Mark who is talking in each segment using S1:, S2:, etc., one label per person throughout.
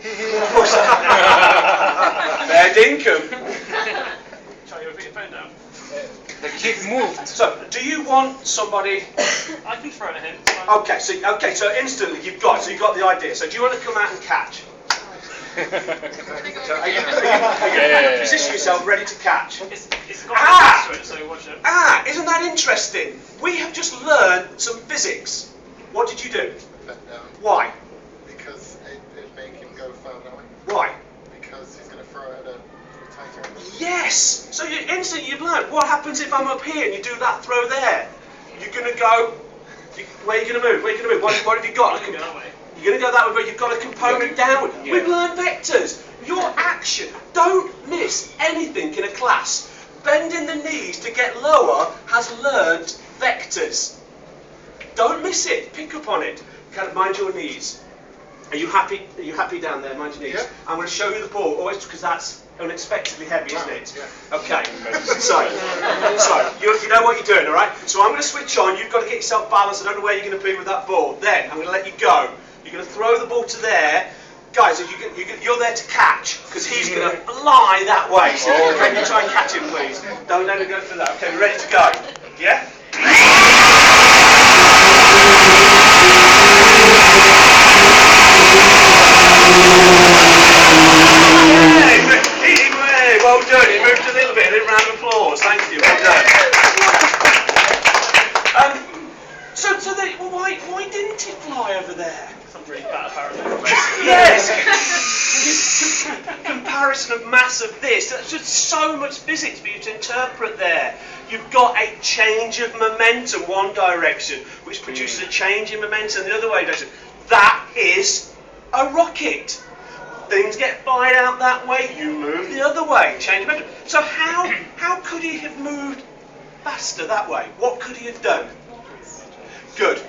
S1: Of course. Fair dinkum.
S2: Charlie, you put your phone down.
S3: The kid moved.
S1: So, do you want somebody?
S2: I can throw it at him.
S1: Okay, so instantly you've got the idea. So, do you want to come out and catch? So, are you position yourself ready to catch?
S2: It's got a to it, so watch it.
S1: Isn't that interesting? We have just learned some physics. What did you do? Why?
S4: Because it'd make him go further away.
S1: Why?
S4: Because he's going to throw it at a tighter angle.
S1: Yes! So instantly you've learned. What happens if I'm up here and you do that throw there? You're going to go... Where are you going to move? Where are you going to move? What have you got?
S2: Go that way.
S1: You're going to go that way, but you've got a component downward.
S3: Yeah.
S1: We've learned vectors. Your action. Don't miss anything in a class. Bending the knees to get lower has learned vectors. Don't miss it. Pick up on it. Kind of mind your knees. Are you happy? Are you happy down there? Mind your knees.
S4: Yeah.
S1: I'm going to show you the ball, always because that's unexpectedly heavy, isn't it?
S4: Yeah.
S1: Okay. So you know what you're doing, all right? So I'm going to switch on. You've got to get yourself balanced. I don't know where you're going to be with that ball. Then I'm going to let you go. You're going to throw the ball to there. Guys, you're there to catch, because he's going to fly that way. So can you try and catch him, please? Don't let him go for that. Okay, we're ready to go. Yeah? Hey, well done. He moved a little bit. A little round of applause. Thank you. Well done. So then, well, why didn't it fly over there?
S2: Some really bad apparently.
S1: Yes! Comparison of mass of this. There's just so much physics for you to interpret there. You've got a change of momentum one direction, which produces a change in momentum the other way direction. That is a rocket. Things get fired out that way, you move the other way, change momentum. So how could he have moved faster that way? What could he have done? Good.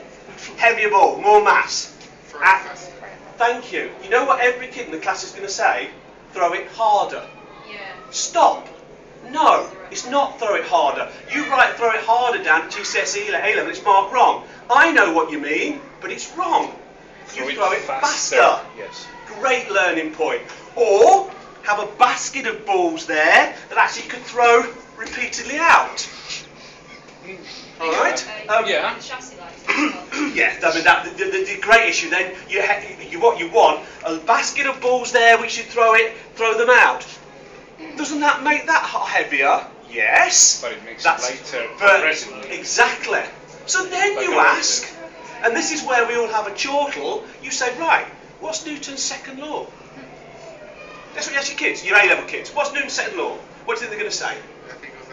S1: Heavier ball, more mass.
S4: Throw it faster.
S1: Thank you. You know what every kid in the class is going to say? Throw it harder.
S5: Yeah.
S1: Stop. No, it's not throw it harder. You write throw it harder down to GCSE A-level, it's marked wrong. I know what you mean, but it's wrong. You throw it faster.
S3: Yes.
S1: Great learning point. Or have a basket of balls there that actually you could throw repeatedly out. All right?
S3: Yeah.
S5: Chassis lights as well.
S1: Yeah, I mean the great issue then what you want a basket of balls there which you throw them out. Doesn't that make that heavier? Yes.
S3: But it makes
S1: That's-
S3: it lighter
S1: but-
S3: progressively.
S1: Exactly. So then
S3: Like
S1: you
S3: a rocket.
S1: ask, and this is where we all have a chortle. You say, right, what's Newton's second law? That's what you ask your kids, your A-level kids. What's Newton's second law? What do you think they're going to say?
S4: I think it was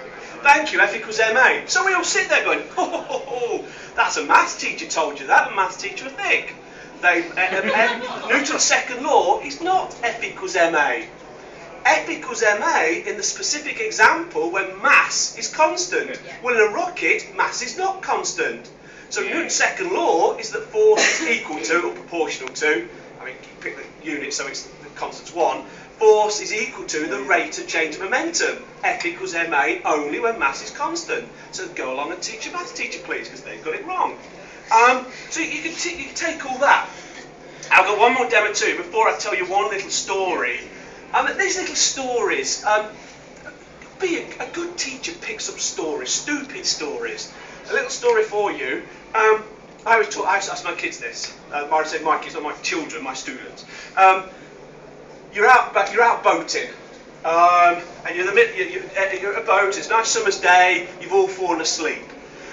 S1: Thank you, F equals MA. So we all sit there going, oh, that's a maths teacher told you that, a maths teacher would think. Newton's second law is not F equals MA. F equals MA in the specific example when mass is constant.
S5: Yeah.
S1: Well, in a rocket, mass is not constant. So Newton's second law is that force is equal to, or proportional to, I mean, pick the unit so it's the constant's 1, force is equal to the rate of change of momentum. F equals ma only when mass is constant. So go along and teach your maths teacher, please, because they've got it wrong. So you can take all that. I've got one more demo too, before I tell you one little story. These little stories, be a good teacher picks up stories, stupid stories. A little story for you. I always ask my kids this. I say my kids, not my children, my students. You're out boating, and you're at a boat. It's a nice summer's day. You've all fallen asleep.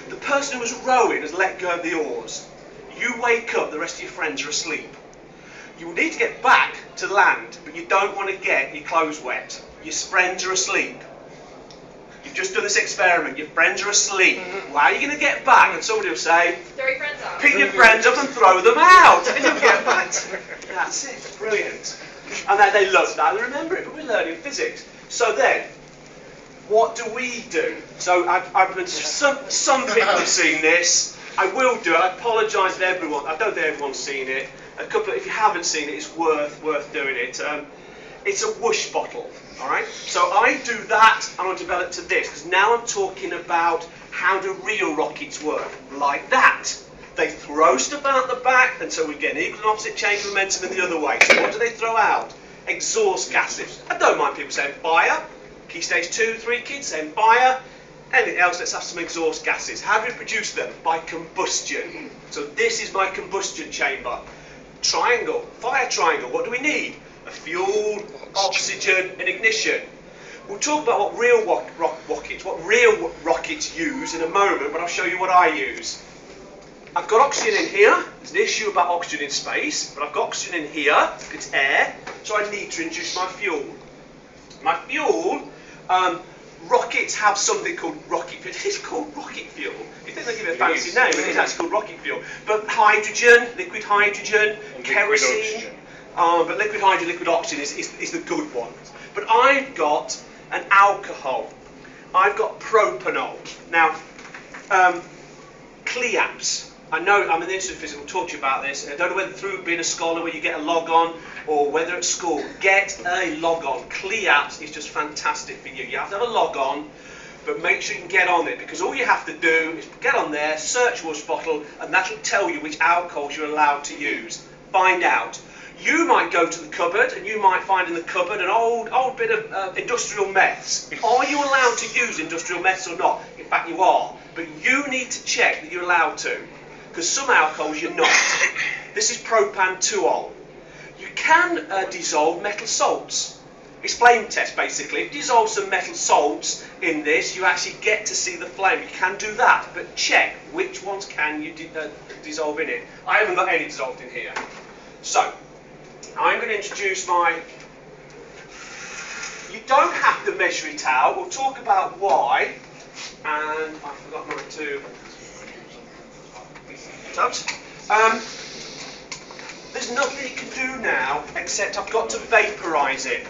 S1: The person who was rowing has let go of the oars. You wake up. The rest of your friends are asleep. You need to get back to land, but you don't want to get your clothes wet. Your friends are asleep. You've just done this experiment. Your friends are asleep. How are you going to get back? And somebody will say,
S5: Throw your friends out.
S1: pick your friends up and throw them out, and you'll get back. That's it. Brilliant. And then they love that. They remember it. But we're learning physics. So then, what do we do? So I've been some people have seen this. I will do it. I apologise to everyone. I don't think everyone's seen it. If you haven't seen it, it's worth doing it. It's a whoosh bottle. All right. So I do that, and I'll develop to this because now I'm talking about how do real rockets work, like that. They throw stuff out the back, and so we get an equal and opposite change of momentum in the other way. So what do they throw out? Exhaust gases. I don't mind people saying fire. Key stage 2, 3 kids saying fire. Anything else, let's have some exhaust gases. How do we produce them? By combustion. So this is my combustion chamber. Triangle, fire triangle, what do we need? A fuel, oxygen, and ignition. We'll talk about what real rockets use in a moment, but I'll show you what I use. I've got oxygen in here. There's an issue about oxygen in space, but I've got oxygen in here. It's air, so I need to introduce my fuel. My fuel, rockets have something called rocket fuel. It's called rocket fuel. You think they give it a fancy name, but it's actually called rocket fuel. But hydrogen, liquid hydrogen,
S3: And
S1: kerosene.
S3: liquid oxygen.
S1: But liquid hydrogen, liquid oxygen is the good one. But I've got an alcohol. I've got propanol. Now, Cleaps. I know I'm in the Institute of Physics, we'll talk to you about this. I don't know whether through being a scholar where you get a log on or whether at school. Get a log on. Cleaps is just fantastic for you. You have to have a log on, but make sure you can get on it, because all you have to do is get on there, search water bottle, and that'll tell you which alcohols you're allowed to use. Find out. You might go to the cupboard and you might find in the cupboard an old bit of industrial meths. Are you allowed to use industrial meths or not? In fact, you are. But you need to check that you're allowed to, because some alcohols you're not. This is propan-2-ol. You can dissolve metal salts. It's flame test basically. If you dissolve some metal salts in this, you actually get to see the flame. You can do that, but check which ones can you dissolve in it. I haven't got any dissolved in here. So, I'm going to introduce my... You don't have to measure it out. We'll talk about why. And I forgot my two... there's nothing you can do now except I've got to vaporise it.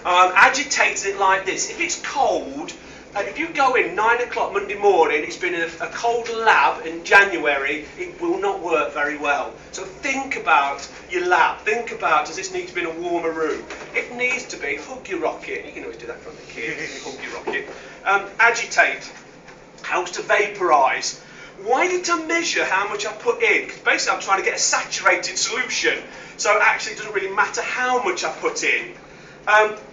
S1: Agitate it like this. If it's cold, and if you go in 9 o'clock Monday morning, it's been in a cold lab in January, it will not work very well. So think about your lab. Think about, does this need to be in a warmer room? If it needs to be, hug your rocket. You can always do that from the kid. Hug your rocket. Agitate helps to vaporise. Why did I measure how much I put in? Because basically I'm trying to get a saturated solution. So actually it doesn't really matter how much I put in.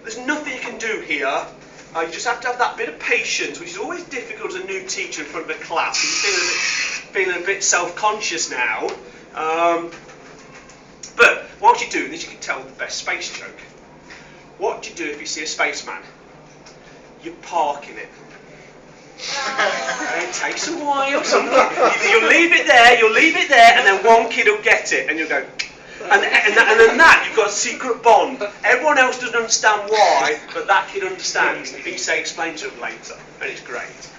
S1: There's nothing you can do here. You just have to have that bit of patience, which is always difficult as a new teacher in front of a class. You're feeling a bit self-conscious now. But what you do is you can tell the best space joke. What do you do if you see a spaceman? You park in it. It takes a while. You'll leave it there, and then one kid will get it, and you'll go. And then that, you've got a secret bond. Everyone else doesn't understand why, but that kid understands. If you say, explain to him later, and it's great.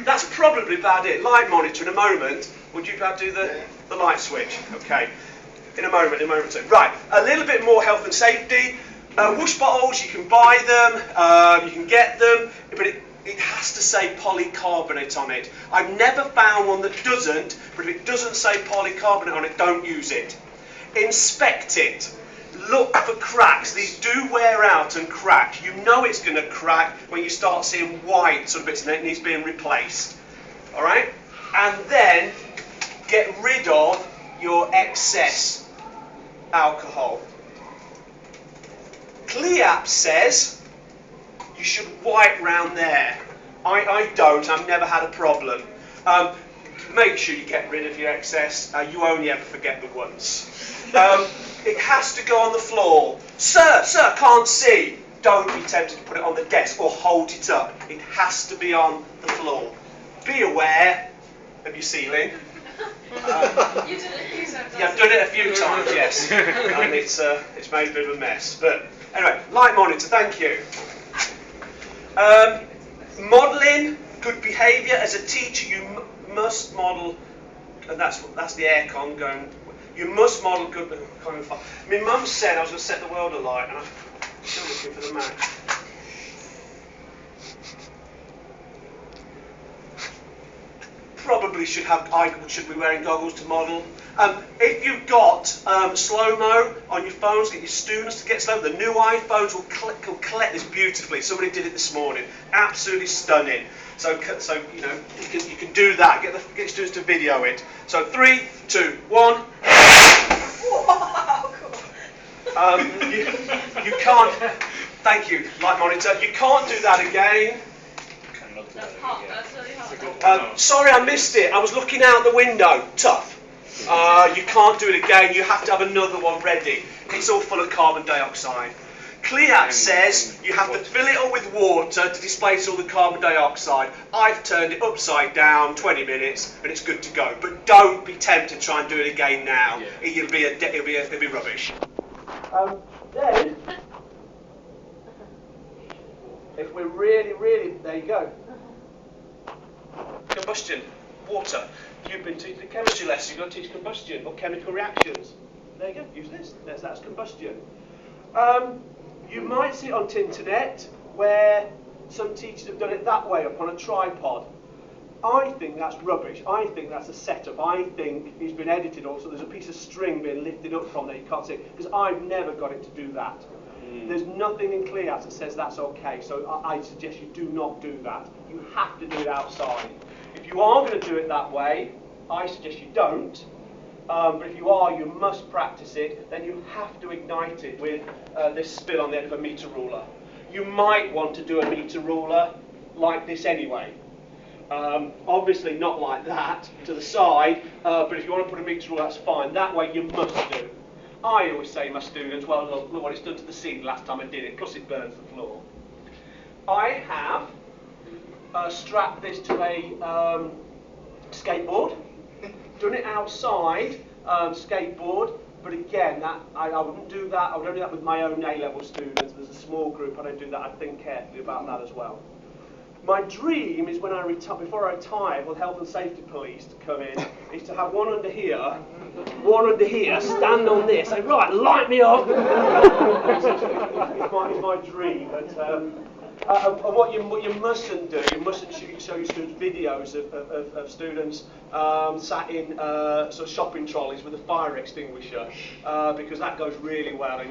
S1: That's probably about it. Light monitor in a moment. Would you about to do the light switch? Okay. In a moment. Right, a little bit more health and safety. Whoosh bottles, you can buy them, you can get them, but it has to say polycarbonate on it. I've never found one that doesn't, but if it doesn't say polycarbonate on it, don't use it. Inspect it. Look for cracks. These do wear out and crack. You know it's going to crack when you start seeing white sort of bits and it needs being replaced. Alright? And then get rid of your excess alcohol. Cleaps says you should wipe round there. I don't. I've never had a problem. Make sure you get rid of your excess. You only ever forget the once. It has to go on the floor. Sir, can't see. Don't be tempted to put it on the desk or hold it up. It has to be on the floor. Be aware of your ceiling.
S5: You did it yourself.
S1: Yeah, I've done it a few times, yes. And it's made a bit of a mess. But anyway, light monitor, thank you. Modelling good behaviour. As a teacher, you must model, and that's the aircon going. You must model good. My mum said I was going to set the world alight, and I'm still looking for the match. Probably should be wearing goggles to model. If you've got slow-mo on your phones, get your students to get slow. The new iPhones will collect this beautifully. Somebody did it this morning. Absolutely stunning. So you know, you can do that. Get your students to video it. So 3, 2, 1.
S5: Wow, cool.
S1: You can't. Thank you, light monitor. You can't do that again.
S3: Cannot do
S5: That's
S3: that
S5: hot,
S3: again.
S5: that's really hot.
S1: Sorry, I missed it. I was looking out the window. Tough. You can't do it again. You have to have another one ready. It's all full of carbon dioxide. CLIAT says you have to fill it up with water to displace all the carbon dioxide. I've turned it upside down, 20 minutes, and it's good to go. But don't be tempted to try and do it again now.
S3: Yeah.
S1: It'll be rubbish. Then, if we're really, there you go. Combustion, water. You've been teaching a chemistry lesson. You've got to teach combustion or chemical reactions. There you go. Use this. That's combustion. You might see it on Tinternet where some teachers have done it that way up on a tripod. I think that's rubbish. I think that's a setup. I think it's been edited also. There's a piece of string being lifted up from there. You can't see it because I've never got it to do that. There's nothing in CLIAT that says that's okay. So I suggest you do not do that. You have to do it outside. If you are going to do it that way, I suggest you don't. But if you are, you must practice it. Then you have to ignite it with this spill on the end of a meter ruler. You might want to do a meter ruler like this anyway. Obviously not like that, to the side, but if you want to put a meter ruler, that's fine. That way you must do. I always say to my students, well, look what it's done to the ceiling last time I did it, plus it burns the floor. I have strapped this to a skateboard, done it outside, skateboard, but again, I wouldn't do that. I would only do that with my own A-level students. There's a small group, I don't do that. I think carefully about that as well. My dream is when before I retire, for health and safety police to come in, is to have one under here, stand on this, say, right, light me up. It's my dream. But, and what you mustn't do, you mustn't show your students videos of students sat in sort of shopping trolleys with a fire extinguisher, because that goes really well.